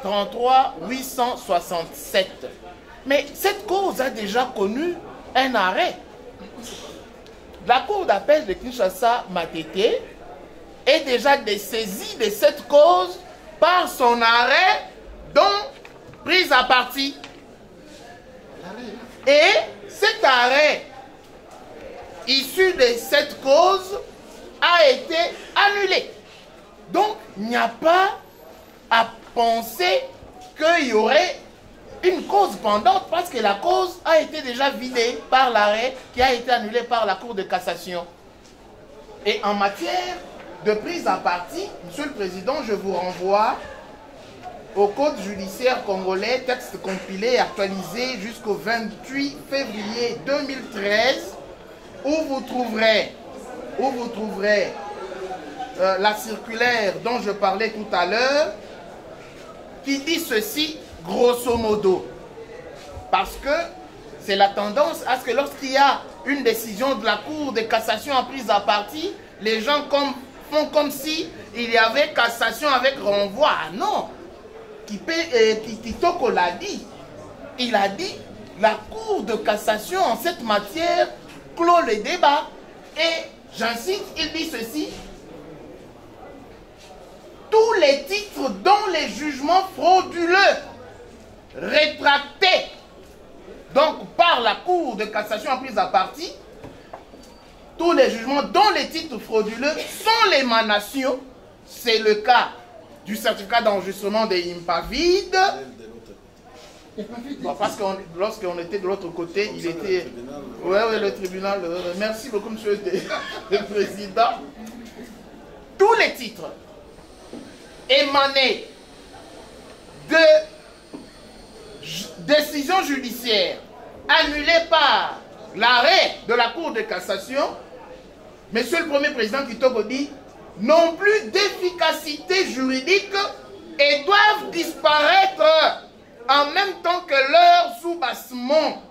11-320-33-867. Mais cette cause a déjà connu un arrêt. La Cour d'appel de Kinshasa Matete est déjà dessaisie de cette cause par son arrêt dont prise à partie. Et cet arrêt issu de cette cause a été annulé. Donc, il n'y a pas à penser qu'il y aurait une cause pendante parce que la cause a été déjà vidée par l'arrêt qui a été annulé par la Cour de cassation. Et en matière de prise à partie, Monsieur le Président, je vous renvoie au Code judiciaire congolais, texte compilé et actualisé jusqu'au 28 février 2013, où vous trouverez la circulaire dont je parlais tout à l'heure, qui dit ceci grosso modo. Parce que c'est la tendance à ce que lorsqu'il y a une décision de la Cour de cassation en prise à partie, les gens font comme si il y avait cassation avec renvoi. Non. Kitoko l'a dit. Il a dit la Cour de cassation en cette matière clôt le débat. Et j'incite, il dit ceci. Tous les titres dont les jugements frauduleux rétractés donc par la Cour de cassation en prise à partie, tous les jugements dont les titres frauduleux sont l'émanation, c'est le cas du certificat d'enregistrement des Impavides. Bon, parce que lorsqu'on était de l'autre côté, il était... Oui, le tribunal. Merci beaucoup, monsieur le Président. Tous les titres émanés de décisions judiciaires annulées par l'arrêt de la Cour de cassation, Monsieur le Premier Président Kitoko dit, n'ont plus d'efficacité juridique et doivent disparaître en même temps que leur soubassement.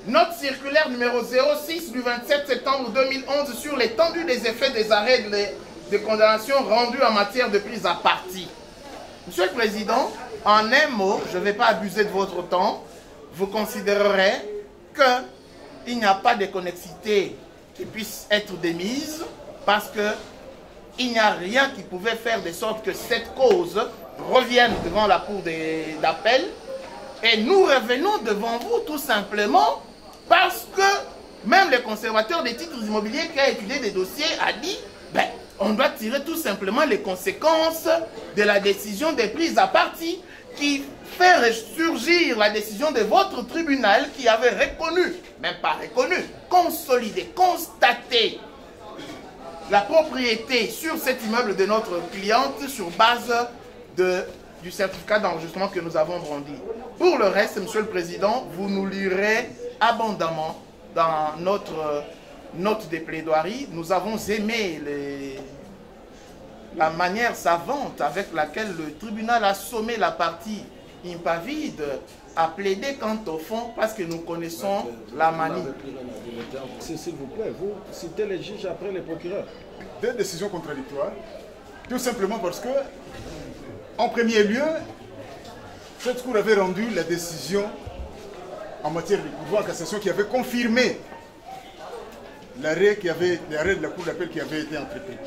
Note circulaire numéro 06 du 27 septembre 2011 sur l'étendue des effets des arrêts de condamnation rendus en matière de prise à partie. Monsieur le Président, en un mot, je ne vais pas abuser de votre temps, vous considérerez qu'il n'y a pas de connexité qui puisse être démise parce qu'il n'y a rien qui pouvait faire de sorte que cette cause revienne devant la Cour d'appel et nous revenons devant vous tout simplement parce que même le conservateur des titres immobiliers qui a étudié des dossiers a dit on doit tirer tout simplement les conséquences de la décision des prises à partie qui fait ressurgir la décision de votre tribunal qui avait reconnu, même pas reconnu, consolidé, constaté la propriété sur cet immeuble de notre cliente sur base du certificat d'enregistrement que nous avons brandi. Pour le reste, Monsieur le Président, vous nous lirez abondamment dans notre note de plaidoirie. Nous avons aimé la manière savante avec laquelle le tribunal a sommé la partie impavide à plaider quant au fond parce que nous connaissons la manie. S'il vous plaît, vous citez les juges après les procureurs. Des décisions contradictoires, tout simplement parce que, en premier lieu, cette cour avait rendu la décision en matière de pourvoi en cassation qui avait confirmé l'arrêt de la cour d'appel qui avait été entrepris.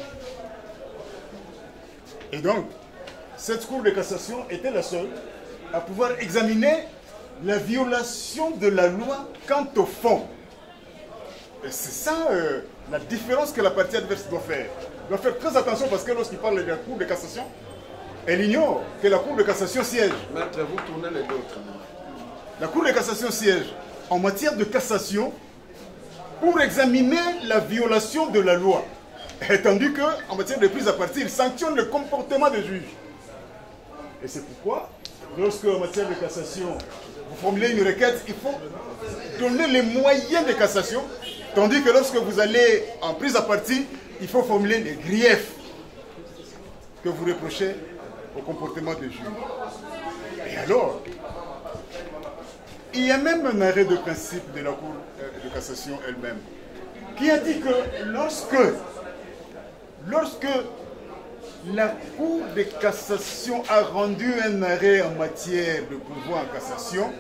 Et donc, cette cour de cassation était la seule à pouvoir examiner la violation de la loi quant au fond. Et c'est ça la différence que la partie adverse doit faire. Elle doit faire très attention parce que lorsqu'il parle de la cour de cassation, elle ignore que la cour de cassation siège. Maître, vous tournez les deux. La cour de cassation siège en matière de cassation pour examiner la violation de la loi. Et tandis qu'en matière de prise à partie, il sanctionne le comportement des juges. Et c'est pourquoi, lorsque en matière de cassation, vous formulez une requête, il faut donner les moyens de cassation, tandis que lorsque vous allez en prise à partie, il faut formuler les griefs que vous reprochez au comportement des juges. Et alors, il y a même un arrêt de principe de la Cour de cassation elle-même qui a dit que lorsque la Cour de cassation a rendu un arrêt en matière de pourvoi en cassation,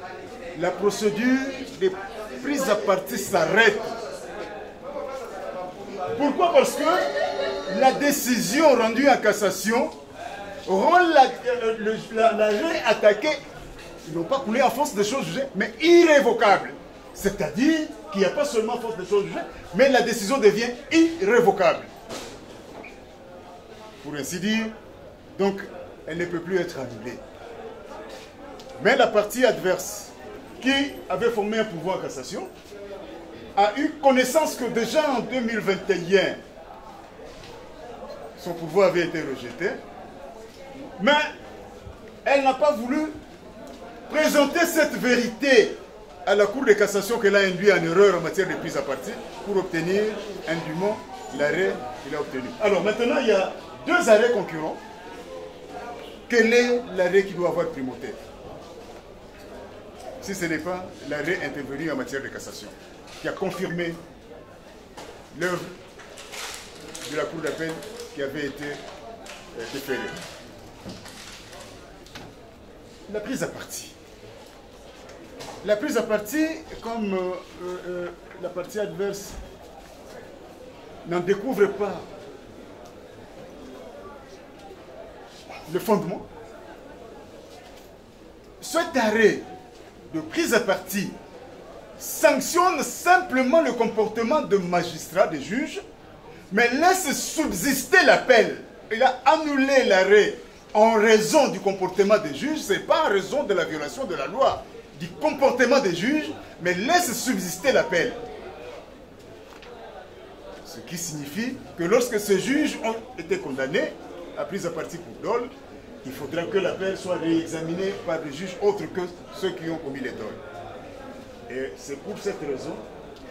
la procédure de prise à partie s'arrête. Pourquoi? Parce que la décision rendue en cassation rend l'arrêt attaqué, non pas coulé en force des choses jugées, mais irrévocable. C'est-à-dire qu'il n'y a pas seulement force des choses jugées, mais la décision devient irrévocable. Pour ainsi dire, Donc, elle ne peut plus être annulée. Mais la partie adverse, qui avait formé un pouvoir en cassation, a eu connaissance que déjà en 2021, son pouvoir avait été rejeté, mais elle n'a pas voulu présenter cette vérité à la Cour de cassation qu'elle a induit en erreur en matière de prise à partie pour obtenir indûment l'arrêt qu'il a obtenu. Alors maintenant, il y a deux arrêts concurrents. Quel est l'arrêt qui doit avoir primauté? Si ce n'est pas l'arrêt intervenu en matière de cassation, qui a confirmé l'œuvre de la Cour d'appel qui avait été déférée. La prise à partie. La prise à partie, comme la partie adverse n'en découvre pas le fondement, cet arrêt de prise à partie sanctionne simplement le comportement de magistrats, de juges, mais laisse subsister l'appel. Il a annulé l'arrêt en raison du comportement des juges, ce n'est pas en raison de la violation de la loi, du comportement des juges, mais laisse subsister l'appel. Ce qui signifie que lorsque ces juges ont été condamnés à prise à partie pour dol, il faudra que l'appel soit réexaminé par des juges autres que ceux qui ont commis les dols. Et c'est pour cette raison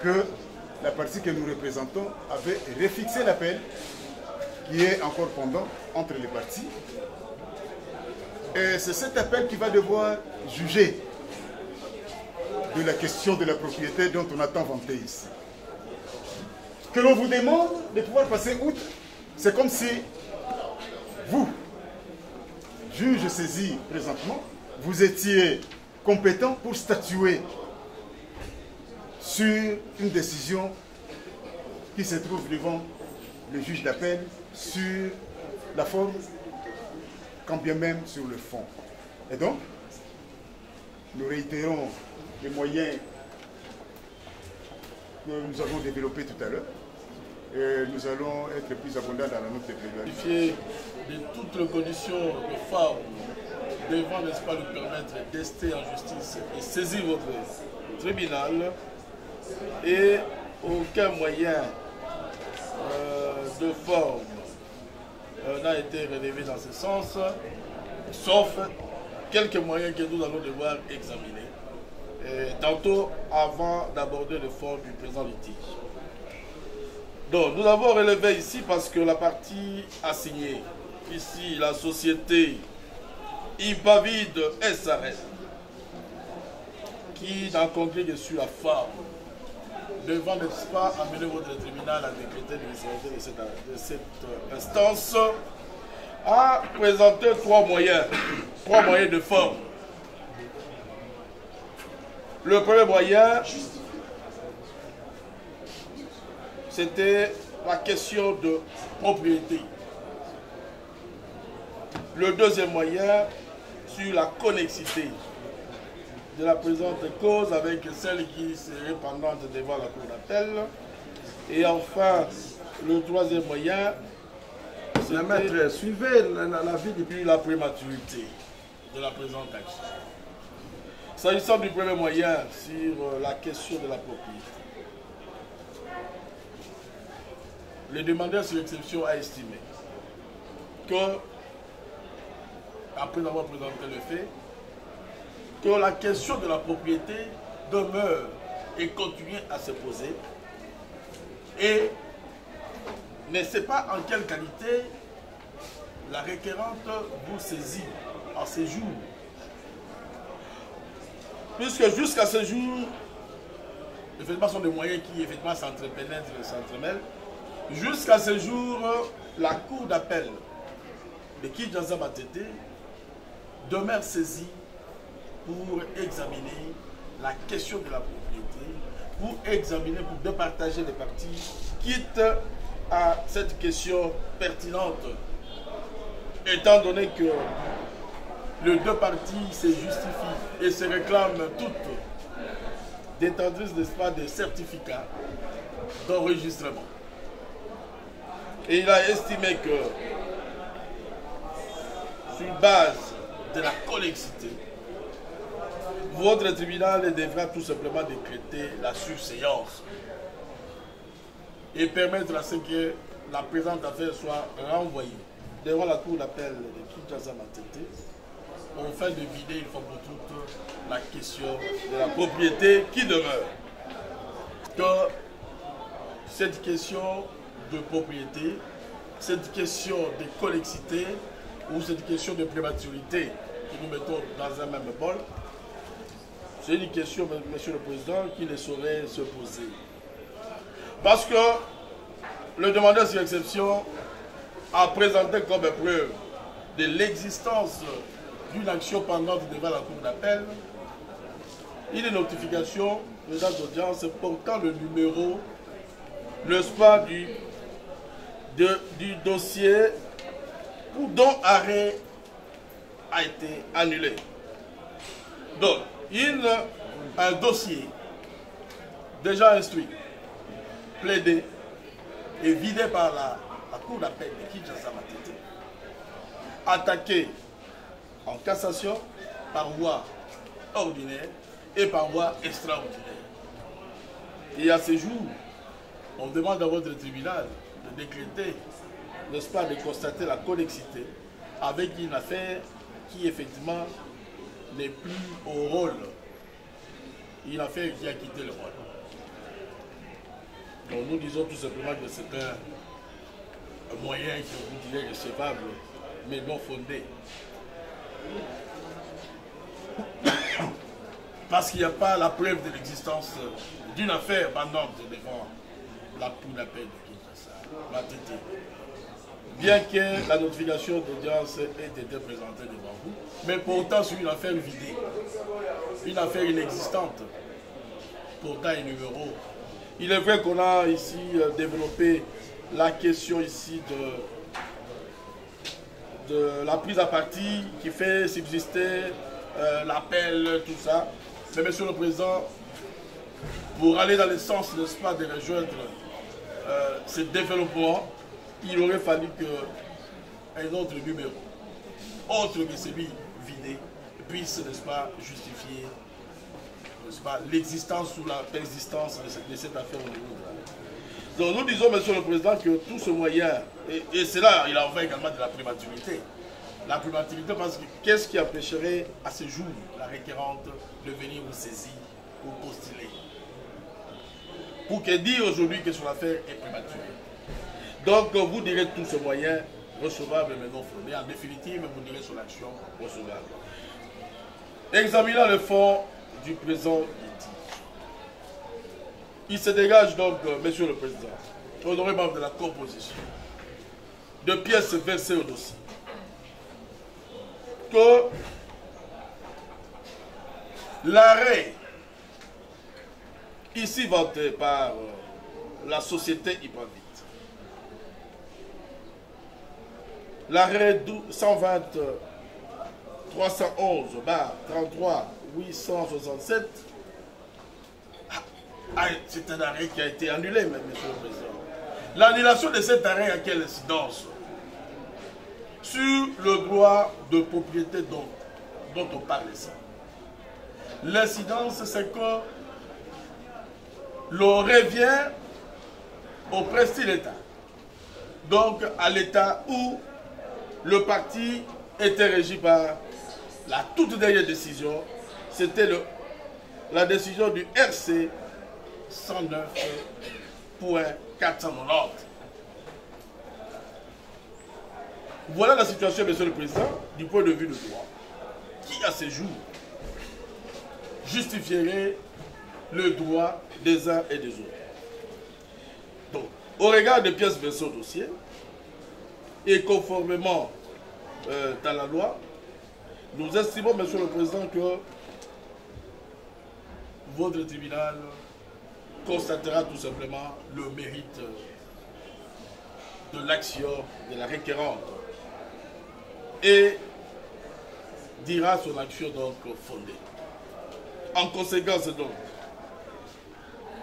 que la partie que nous représentons avait refixé l'appel qui est encore pendant entre les parties. Et c'est cet appel qui va devoir juger de la question de la propriété dont on a tant vanté ici. Que l'on vous demande de pouvoir passer outre, c'est comme si vous, juge saisi présentement, vous étiez compétent pour statuer sur une décision qui se trouve devant le juge d'appel sur la forme, quand bien même sur le fond. Et donc, nous réitérons les moyens que nous avons développés tout à l'heure. Et nous allons être plus abondants dans la note de plaidoirie. Vérifier de toutes les conditions de forme devant, n'est-ce pas, nous permettre d'ester en justice et saisir votre tribunal, et aucun moyen de forme n'a été relevé dans ce sens, sauf quelques moyens que nous allons devoir examiner, tantôt avant d'aborder le fond du présent litige. Donc, nous avons relevé ici parce que la partie a signé, ici, la société Ipavide SRL, qui n'en conclut que sur la forme, devant, n'est-ce pas, amener votre tribunal à décréter l'université de cette instance, a présenté trois moyens de forme. Le premier moyen, c'était la question de propriété. Le deuxième moyen, sur la connexité de la présente cause avec celle qui serait pendante devant la cour d'appel. Et enfin, le troisième moyen, le maître, suivez l'avis depuis la prématurité de la présente action. S'agissant du premier moyen sur la question de la propriété, le demandeur sur l'exception a estimé que, après avoir présenté le fait, que la question de la propriété demeure et continue à se poser, et ne sait pas en quelle qualité la requérante vous saisit en ces jours. Puisque jusqu'à ce jour, effectivement, ce sont des moyens qui effectivement s'entrepénètrent et s'entremêlent. Jusqu'à ce jour, la cour d'appel de Kinshasa Matete demeure saisie pour examiner la question de la propriété, pour examiner, pour départager les parties, quitte à cette question pertinente, étant donné que les deux parties se justifient et se réclament toutes détentrices, n'est-ce pas, de certificats d'enregistrement. Et il a estimé que sur base de la connexité, votre tribunal devra tout simplement décréter la surséance et permettre à ce que la présente affaire soit renvoyée devant la cour d'appel de Kinshasa Matete afin de vider une fois pour toutes la question de la propriété qui demeure. Que cette question de propriété, cette question de connexité ou cette question de prématurité que nous mettons dans un même bol, c'est une question, Monsieur le Président, qui ne saurait se poser. Parce que le demandeur sur exception a présenté comme preuve de l'existence d'une action pendante devant la cour d'appel une notification de date d'audience portant le numéro, le SPA du dossier dont arrêt a été annulé. Donc, un dossier déjà instruit, plaidé et vidé par la cour d'appel de Kinshasa Matete, attaqué en cassation par voie ordinaire et par voie extraordinaire. Et à ce jour, on demande à votre tribunal de décréter, n'est-ce pas, de constater la connexité avec une affaire qui effectivement n'est plus au rôle. Une affaire qui a quitté le rôle. Donc nous disons tout simplement que c'est un moyen que vous direz recevable, mais non fondé. Parce qu'il n'y a pas la preuve de l'existence d'une affaire pendante devant la cour d'appel de Kinshasa Matete. Bien que la notification d'audience ait été présentée devant vous, mais pourtant sur une affaire vidée, une affaire inexistante, pourtant un numéro. Il est vrai qu'on a ici développé la question ici de la prise à partie qui fait subsister l'appel, tout ça. Mais Monsieur le Président, pour aller dans le sens, n'est-ce pas, de rejoindre ce développement, il aurait fallu qu'un autre numéro, autre que celui vidé, puisse, n'est-ce pas, justifier, n'est-ce pas, l'existence ou la persistance de cette affaire au niveau de la loi. Donc nous disons, Monsieur le Président, que tout ce moyen, et c'est là, il en va également de la prématurité. La prématurité, parce que qu'est-ce qui empêcherait à ce jour la requérante de venir vous saisir ou postuler? Pour que dire aujourd'hui que son affaire est prématurée. Donc vous direz tout ce moyen recevable mais non fondé. En définitive, vous direz son action recevable. Examinant le fond du présent litige, il se dégage donc, Monsieur le Président, honoré membre de la composition, de pièces versées au dossier, que l'arrêt ici vanté par la société Hypavite, l'arrêt 120-311-33-867, c'est un arrêt qui a été annulé, même, Monsieur le Président. L'annulation de cet arrêt a quelle incidence sur le droit de propriété dont on parle ici? L'incidence, c'est que l'on revient au prestige de l'État. Donc à l'État où le parti était régi par la toute dernière décision, c'était la décision du RC 109.490. Voilà la situation, Monsieur le Président, du point de vue du droit, qui à ce jour justifierait le droit des uns et des autres. Donc, au regard des pièces versées au dossier, et conformément à la loi, nous estimons, Monsieur le Président, que votre tribunal constatera tout simplement le mérite de l'action de la requérante et dira son action donc fondée. En conséquence donc,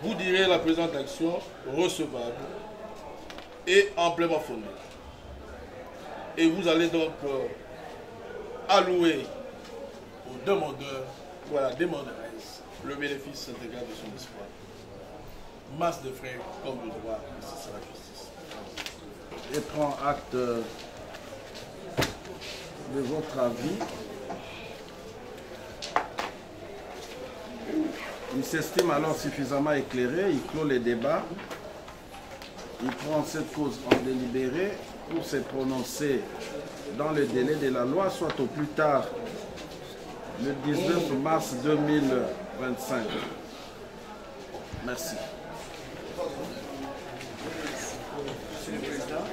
vous direz la présente action recevable et amplement fondée. Et vous allez donc allouer aux demandeurs ou à la demanderesse le bénéfice intégral de son espoir. Masse de frais comme le droit, et ce sera la justice. Et prend acte de votre avis. Il s'estime alors suffisamment éclairé, il clôt les débats, il prend cette cause en délibéré pour se prononcer dans le délai de la loi, soit au plus tard le 19 mars 2025. Merci. Monsieur le Président,